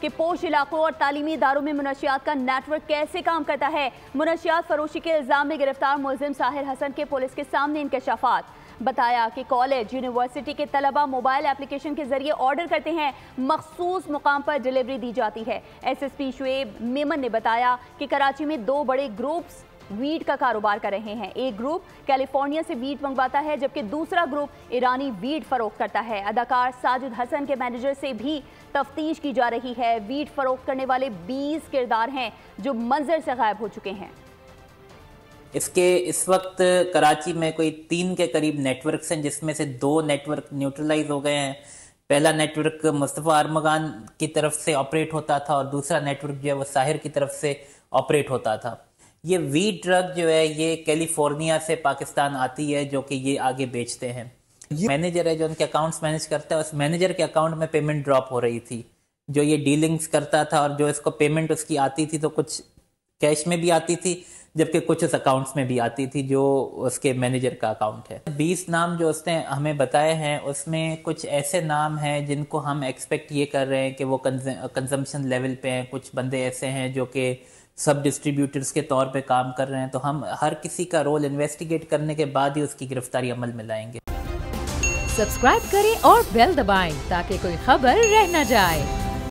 کہ پوش علاقوں اور تعلیمی اداروں میں منشیات کا نیٹ ورک کیسے کام کرتا ہے۔ منشیات فروشی کے الزام میں گرفتار ملزم ساحر حسن کے پولیس کے سامنے انکشافات۔ بتایا کہ کالج یونیورسٹی کے طلبہ موبائل اپلیکیشن کے ذریعے آرڈر کرتے ہیں، مخصوص مقام پر ڈیلیوری دی جاتی ہے۔ S S P Shoaib Memon نے بتایا کہ کراچی میں 2 بڑے گروپس ویڈ کا کاروبار کر رہے ہیں۔ ایک گروپ کیلیفورنیا سے ویڈ منگواتا ہے جبکہ دوسرا گروپ ایرانی ویڈ فروخت کرتا ہے۔ اداکار ساجد حسن کے مینیجر سے بھی تفتیش کی جا رہی ہے۔ ویڈ فروخت کرنے والے 20 کردار ہیں جو منظر سے غائب ہو چکے ہیں۔ اس وقت کراچی میں کوئی 3 کے قریب نیٹ ورکس ہیں، جس میں سے 2 نیٹ ورک نیوٹرلائز ہو گئے ہیں۔ پہلا نیٹ ورک مصطفیٰ ارمغان کی طرف سے آپریٹ ہوتا تھا اور دوسرا نیٹ ورک جو ہے وہ ساحر کی طرف سے آپریٹ ہوتا تھا۔ یہ ویڈ ڈرگ جو ہے یہ کیلیفورنیا سے پاکستان آتی ہے، جو کہ یہ آگے بیچتے ہیں۔ مینیجر ہے جو ان کے اکاؤنٹس مینیج کرتا ہے، اس مینیجر کے اکاؤنٹ میں پیمنٹ ڈراپ ہو رہی تھی، جو یہ ڈیلنگز کرتا تھا، اور جو اس کو پیمنٹ اس کی آتی تھی تو کچھ کیش میں بھی آتی تھی جبکہ کچھ اس اکاؤنٹس میں بھی آتی تھی جو اس کے مینیجر کا اکاؤنٹ ہے۔ 20 نام جو اس نے ہمیں بتائے ہیں، اس میں کچھ ایسے نام ہیں جن کو ہم ایکسپیکٹ یہ کر رہے ہیں کہ وہ کنزمپشن لیول پہ ہیں، کچھ بندے ایسے ہیں جو کہ سب ڈسٹریبیوٹرز کے طور پہ کام کر رہے ہیں، تو ہم ہر کسی کا رول انویسٹیگیٹ کرنے کے بعد ہی اس کی گرفتاری عمل میں لائیں گے۔ سبسکرائب کریں اور بیل دبائیں تاکہ کوئی خبر رہ نہ جائے۔